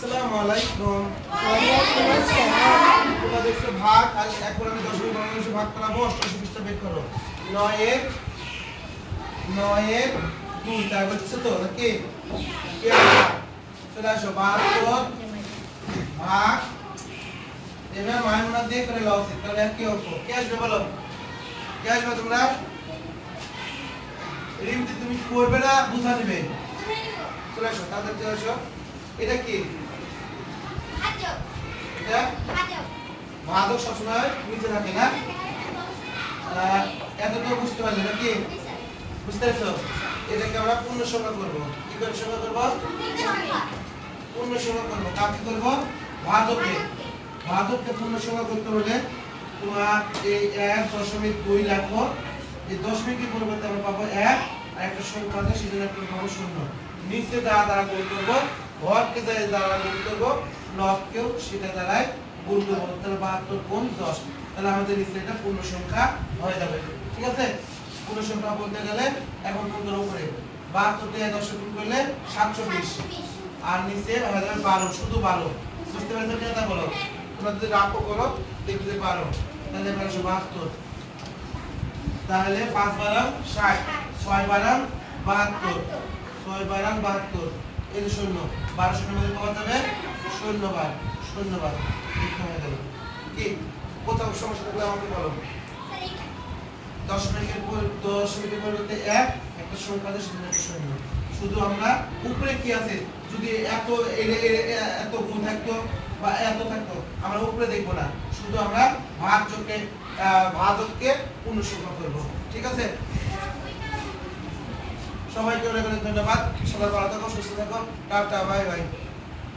আসসালামু আলাইকুম। ওয়ালাইকুম আসসালাম। তোমরা দেখছো ভাগ, আর এখন আমি দশমিক ভগ্নাংশে ভাগ করাবো। 88 পৃষ্ঠা বের করো। 9 এর 2 তাই বলছো তো নাকি? কি আছে? চলে আসো 72 ভাগ এবার মাইনাস দিয়ে করে লও উচিত। তাহলে কি হবে? কি আসবে বলো? কি আসবে তোমরা? রিমতি তুমি করবে না, বুঝা দিবে। চলে আসো, তাদের চলে আসো। এটা কি? এটা ভাজক সবসময় নিচে থাকে না? এতটুকু বুঝতে পারলে নাকি? বুঝতে পারছো? এটাকে আমরা পূর্ণ সংখ্যা করবো। কি করে সংখ্যা করবো? পূর্ণ সংখ্যা করবো। কাকে করবো? ভাজককে। ভাজককে পূর্ণ সংখ্যা করতে হলে তোমার এই 1.2 রাখো। এই দশমিকের পরিবর্তে আমরা পাবো 1 আর একটা সংখ্যা আছে, সেজন্য একটা পাবো 0। নিচে দ্বারা গুণ করবো, হরকে দ্বারা গুণ করবো, লবকেও সেটা দ্বারাই গুণ করবো। তাহলে 72 গুণ 10। তাহলে আমাদের নিচে এটা পূর্ণ সংখ্যা হয়ে যাবে। ঠিক আছে? পূর্ণ সংখ্যা বলতে গেলে এখন গুণ করো উপরে 72 দিয়ে 10 গুণ করলে 720 আর নিচে হয়ে যাবে 12, শুধু 12। বুঝতে পারছো কি কথা বলো? তোমরা যদি রাখো করো দেখবে যে 12, তাহলে 72। তাহলে 5 বারাম 60, 6 বারাম 72, 6 বারাম 72, এই যে 0, 12 শূন্যের মধ্যে পাওয়া যাবে 0 বার, 0 বার। ঠিক হয়ে গেল। কি কোথাও সমস্যা থাকলে আমাকে বলো। দশমিকের পরিবর্তে 1 একটা সংখ্যা আছে, সেটা হচ্ছে 0। শুধু আমরা উপরে কি আছে, যদি এত গুণ থাকতো বা এত থাকতো আমরা উপরে দেখবো না, শুধু আমরা ভাজককে পূর্ণ সংখ্যা করবো। ঠিক আছে? সবাইকে অনেক অনেক ধন্যবাদ। সবাই ভালো থাকো, সুস্থ থাকো। Tata, bye bye.